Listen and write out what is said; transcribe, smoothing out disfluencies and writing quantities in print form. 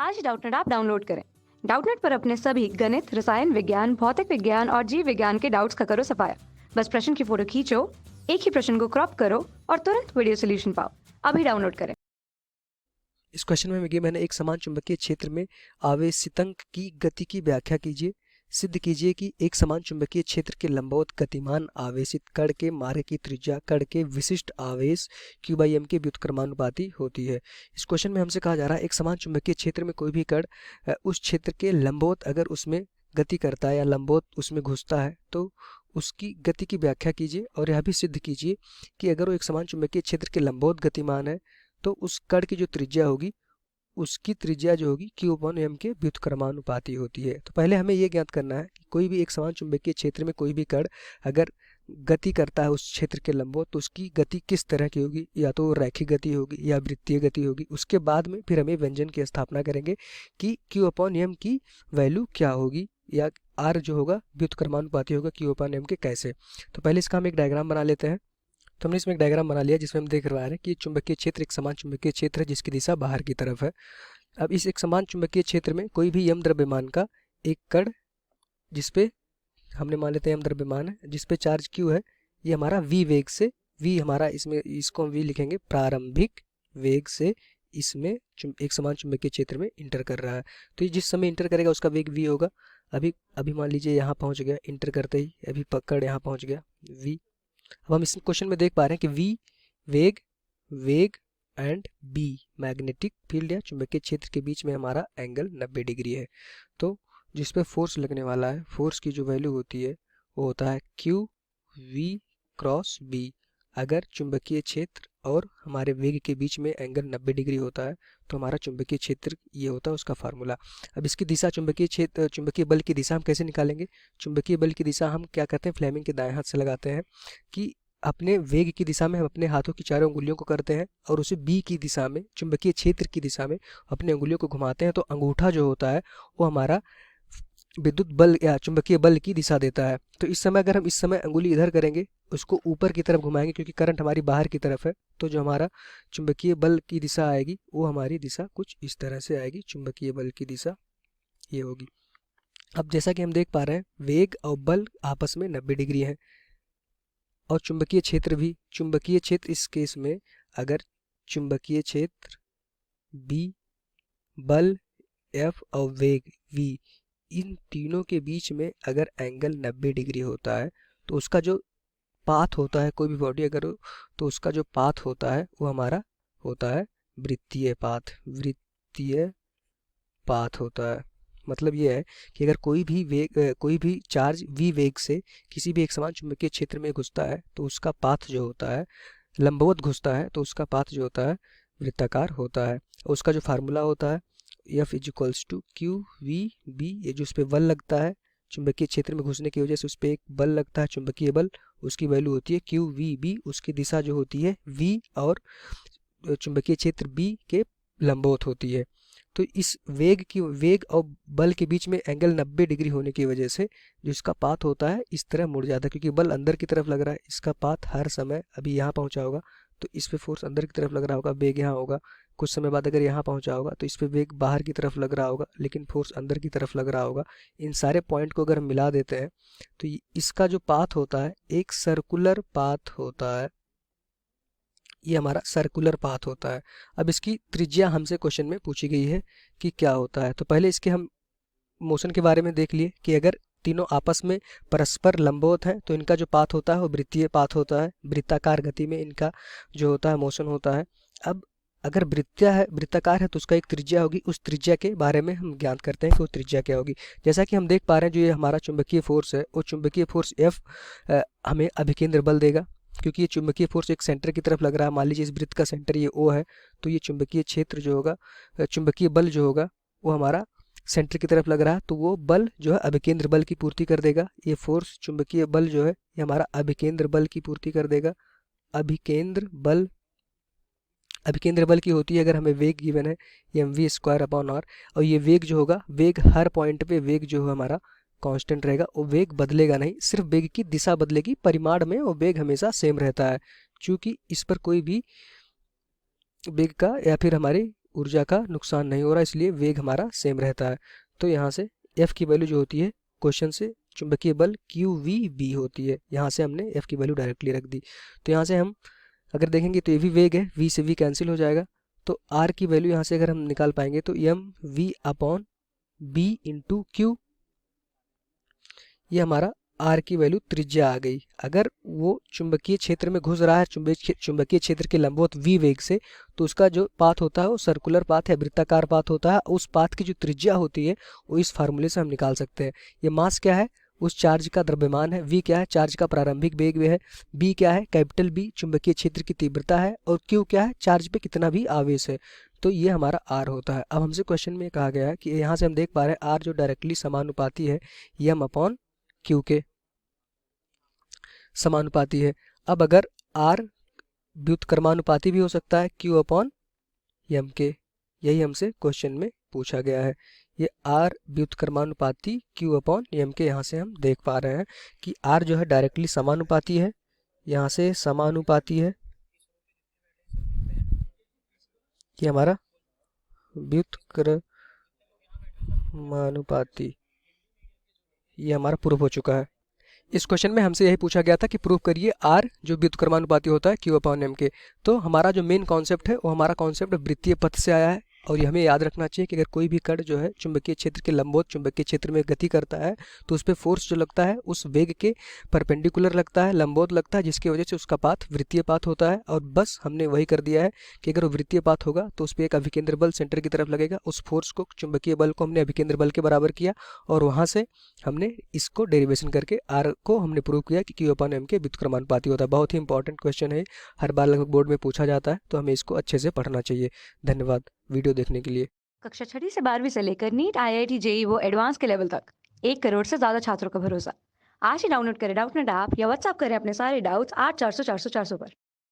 आज Doubtnut app download करें। Doubtnut पर अपने सभी गणित, रसायन विज्ञान, भौतिक विज्ञान और जीव विज्ञान के डाउट्स का करो सफाया। बस प्रश्न की फोटो खींचो, एक ही प्रश्न को क्रॉप करो और तुरंत वीडियो सोल्यूशन पाओ। अभी डाउनलोड करें। इस क्वेश्चन में मैंने एक समान चुंबकीय क्षेत्र में आवेशितांक की गति की व्याख्या कीजिए। सिद्ध कीजिए कि एक समान चुंबकीय क्षेत्र के लंबवत गतिमान आवेशित कण के मार्ग की त्रिज्या कण के विशिष्ट आवेश Q/m के व्युत्क्रमानुपाती होती है। इस क्वेश्चन में हमसे कहा जा रहा है एक समान चुंबकीय क्षेत्र में कोई भी कण उस क्षेत्र के लंबवत अगर उसमें गति करता है या लंबवत उसमें घुसता है तो उसकी गति की व्याख्या कीजिए और यह भी सिद्ध कीजिए कि अगर वो एक समान चुंबकीय क्षेत्र के लंबवत गतिमान है तो उस कण की जो त्रिज्या होगी उसकी त्रिज्या जो होगी Q/m के व्युत्क्रमानुपाती होती है। तो पहले हमें ये ज्ञात करना है कि कोई भी एक समान चुंबकीय क्षेत्र में कोई भी कण अगर गति करता है उस क्षेत्र के लंबवत तो उसकी गति किस तरह की होगी, या तो रैखिक गति होगी या वृत्तीय गति होगी। उसके बाद में फिर हमें व्यंजन की स्थापना करेंगे कि Q/m की वैल्यू क्या होगी या R जो होगा व्युत्क्रमानुपाती होगा Q/m के कैसे। तो पहले इसका हम एक डायग्राम बना लेते हैं। तो हमने इसमें एक डायग्राम बना लिया जिसमें हम देख रहे हैं कि चुंबकीय क्षेत्र एक समान चुंबकीय क्षेत्र है जिसकी दिशा बाहर की तरफ है। अब इस एक समान चुंबकीय क्षेत्र में कोई भी यम द्रव्यमान का एक कण जिसपे हमने मान लेते हैं यम द्रव्यमान है जिसपे चार्ज Q है, ये हमारा v वेग से v हमारा इसमें इसको हम v लिखेंगे प्रारंभिक वेग से इसमें एक समान चुंबकीय क्षेत्र में इंटर कर रहा है। तो ये जिस समय इंटर करेगा उसका वेग v होगा। अभी मान लीजिए यहाँ पहुँच गया, इंटर करते ही अभी पकड़ यहाँ पहुँच गया v। अब हम इस क्वेश्चन में देख पा रहे हैं कि v वेग एंड b मैग्नेटिक फील्ड या चुंबकीय क्षेत्र के बीच में हमारा एंगल 90 डिग्री है। तो जिस पे फोर्स लगने वाला है, फोर्स की जो वैल्यू होती है वो होता है QV क्रॉस b। अगर चुंबकीय क्षेत्र और हमारे वेग के बीच में एंगल 90 डिग्री होता है तो हमारा चुंबकीय क्षेत्र ये होता है उसका फार्मूला। अब इसकी दिशा चुंबकीय बल की दिशा हम कैसे निकालेंगे। चुंबकीय बल की दिशा हम क्या करते हैं, फ्लेमिंग के दाएं हाथ से लगाते हैं कि अपने वेग की दिशा में हम अपने हाथों की चारों उंगलियों को करते हैं और उसे बी की दिशा में चुंबकीय क्षेत्र की दिशा में अपने उंगलियों को घुमाते हैं तो अंगूठा जो होता है वो हमारा विद्युत बल या चुंबकीय बल की दिशा देता है। तो इस समय अगर हम इस समय अंगुली इधर करेंगे उसको ऊपर की तरफ घुमाएंगे क्योंकि करंट हमारी बाहर की तरफ है, तो जो हमारा चुंबकीय बल की दिशा आएगी वो हमारी दिशा कुछ इस तरह से आएगी। चुंबकीय बल की दिशा ये होगी। अब जैसा कि हम देख पा रहे हैं वेग और बल आपस में 90 डिग्री है और चुंबकीय क्षेत्र भी। चुंबकीय क्षेत्र इस केस में अगर चुंबकीय क्षेत्र B, बल F और वेग V इन तीनों के बीच में अगर एंगल 90 डिग्री होता है तो उसका जो पाथ होता है, कोई भी बॉडी अगर हो तो उसका जो पाथ होता है वो हमारा होता है वृत्तीय पाथ। वृत्तीय पाथ होता है मतलब ये है कि अगर कोई भी चार्ज v वेग से किसी भी एक समान चुंबकीय क्षेत्र में घुसता है तो उसका पाथ जो होता है लंबवत घुसता है तो उसका पाथ जो होता है वृत्ताकार होता है। और उसका जो फार्मूला होता है F इक्वल्स टू QVB। ये जो उस पर बल लगता है चुंबकीय क्षेत्र में घुसने की वजह से उस पर एक बल लगता है चुंबकीय बल, उसकी वैल्यू होती है QVB। उसकी दिशा जो होती है V और चुंबकीय क्षेत्र B के लंबवत होती है। तो इस वेग और बल के बीच में एंगल 90 डिग्री होने की वजह से जो इसका पाथ होता है इस तरह मुड़ जाता है क्योंकि बल अंदर की तरफ लग रहा है। इसका पाथ हर समय अभी यहाँ पहुँचा होगा तो इस पे फोर्स अंदर की तरफ लग रहा होगा, वेग यहाँ होगा। कुछ समय बाद अगर यहाँ पहुँचा होगा तो इस पे वेग बाहर की तरफ लग रहा होगा लेकिन फोर्स अंदर की तरफ लग रहा होगा। इन सारे पॉइंट को अगर हम मिला देते हैं तो इसका जो पाथ होता है एक सर्कुलर पाथ होता है। ये हमारा सर्कुलर पाथ होता है। अब इसकी त्रिज्या हमसे क्वेश्चन में पूछी गई है कि क्या होता है। तो पहले इसके हम मोशन के बारे में देख लिए कि अगर तीनों आपस में परस्पर लंबवत है तो इनका जो पाथ होता है वो वृत्तीय पाथ होता है। वृत्ताकार गति में इनका जो होता है मोशन होता है। अब अगर वृत्ताकार है तो उसका एक त्रिज्या होगी। उस त्रिज्या के बारे में हम ज्ञात करते हैं कि वो त्रिज्या क्या होगी। जैसा कि हम देख पा रहे हैं जो ये हमारा चुंबकीय फोर्स है वो चुंबकीय फोर्स F हमें अभिकेंद्र बल देगा क्योंकि ये चुंबकीय फोर्स एक सेंटर की तरफ लग रहा है। मान लीजिए इस वृत्त का सेंटर ये O है तो ये चुंबकीय क्षेत्र जो होगा चुंबकीय बल जो होगा वो हमारा सेंटर की तरफ लग रहा है तो वो बल जो है अभिकेंद्र बल की पूर्ति कर देगा। ये फोर्स चुंबकीय बल जो है ये हमारा अभिकेंद्र बल की पूर्ति कर देगा। अभिकेंद्र बल की होती है अगर हमें वेग गिवन है mv²/r और ये वेग जो होगा वेग हर पॉइंट पे वेग जो है हमारा कांस्टेंट रहेगा। वो वेग बदलेगा नहीं, सिर्फ वेग की दिशा बदलेगी, परिमाण में वो वेग हमेशा सेम रहता है। चूँकि इस पर कोई भी वेग का या फिर हमारे ऊर्जा का नुकसान नहीं हो रहा, इसलिए वेग हमारा सेम रहता है। तो यहाँ से F की वैल्यू जो होती है क्वेश्चन से चुंबकीय बल QVB होती है, यहाँ से हमने F की वैल्यू डायरेक्टली रख दी। तो यहाँ से हम अगर देखेंगे तो ये भी वेग है, V से V कैंसिल हो जाएगा, तो R की वैल्यू यहाँ से अगर हम निकाल पाएंगे तो mv/b इंटू क्यू, ये हमारा R की वैल्यू त्रिज्या आ गई। अगर वो चुंबकीय क्षेत्र में घुस रहा है चुंबकीय क्षेत्र के लंबवत v वेग से, तो उसका जो पाथ होता है वो सर्कुलर पाथ है, वृत्ताकार पाथ होता है। उस पाथ की जो त्रिज्या होती है वो इस फार्मूले से हम निकाल सकते हैं। ये मास क्या है, उस चार्ज का द्रव्यमान है, v क्या है, चार्ज का प्रारंभिक वेग है, b क्या है, कैपिटल B चुंबकीय क्षेत्र की तीव्रता है, और q क्या है, चार्ज पे कितना भी आवेश है। तो ये हमारा r होता है। अब हमसे क्वेश्चन में कहा गया है कि यहाँ से हम देख पा रहे हैं r जो डायरेक्टली समानुपाती है m/q के समानुपाती है। अब अगर r व्युत्क्रमानुपाती भी हो सकता है q/m के, यही हमसे क्वेश्चन में पूछा गया है। ये r व्युत्क्रमानुपाती q/m के, यहाँ से हम देख पा रहे हैं कि r जो है डायरेक्टली समानुपाती है, यहाँ से समानुपाती है, ये हमारा व्युत्क्रमानुपाती, ये हमारा प्रूफ हो चुका है। इस क्वेश्चन में हमसे यही पूछा गया था कि प्रूव करिए r जो व्युत्क्रमानुपाती होता है q/m के। तो हमारा जो मेन कॉन्सेप्ट है वो हमारा कॉन्सेप्ट वृत्तीय पथ से आया है, और ये हमें याद रखना चाहिए कि अगर कोई भी कण जो है चुंबकीय क्षेत्र के लंबवत चुंबकीय क्षेत्र में गति करता है तो उस पर फोर्स जो लगता है उस वेग के परपेंडिकुलर लगता है, लंबवत लगता है, जिसकी वजह से उसका पाथ वृत्तीय पाथ होता है। और बस हमने वही कर दिया है कि अगर वो वृत्तीय पाथ होगा तो उस पर एक अभिकेंद्र बल सेंटर की तरफ लगेगा, उस फोर्स को, चुंबकीय बल को हमने अभिकेंद्र बल के बराबर किया, और वहाँ से हमने इसको डेरिवेशन करके r को हमने प्रूव किया कि q/m के व्युत्क्रमानुपाती होता है। बहुत ही इंपॉर्टेंट क्वेश्चन है, हर बार लगभग बोर्ड में पूछा जाता है, तो हमें इसको अच्छे से पढ़ना चाहिए। धन्यवाद वीडियो देखने के लिए। कक्षा 6ठी से 12वीं से लेकर नीट, IIT, JEE वो एडवांस के लेवल तक 1 करोड़ से ज्यादा छात्रों का भरोसा। आज ही डाउनलोड करें डाउटनेट ऐप या व्हाट्सएप करें अपने सारे डाउट्स 8400 400 400 पर।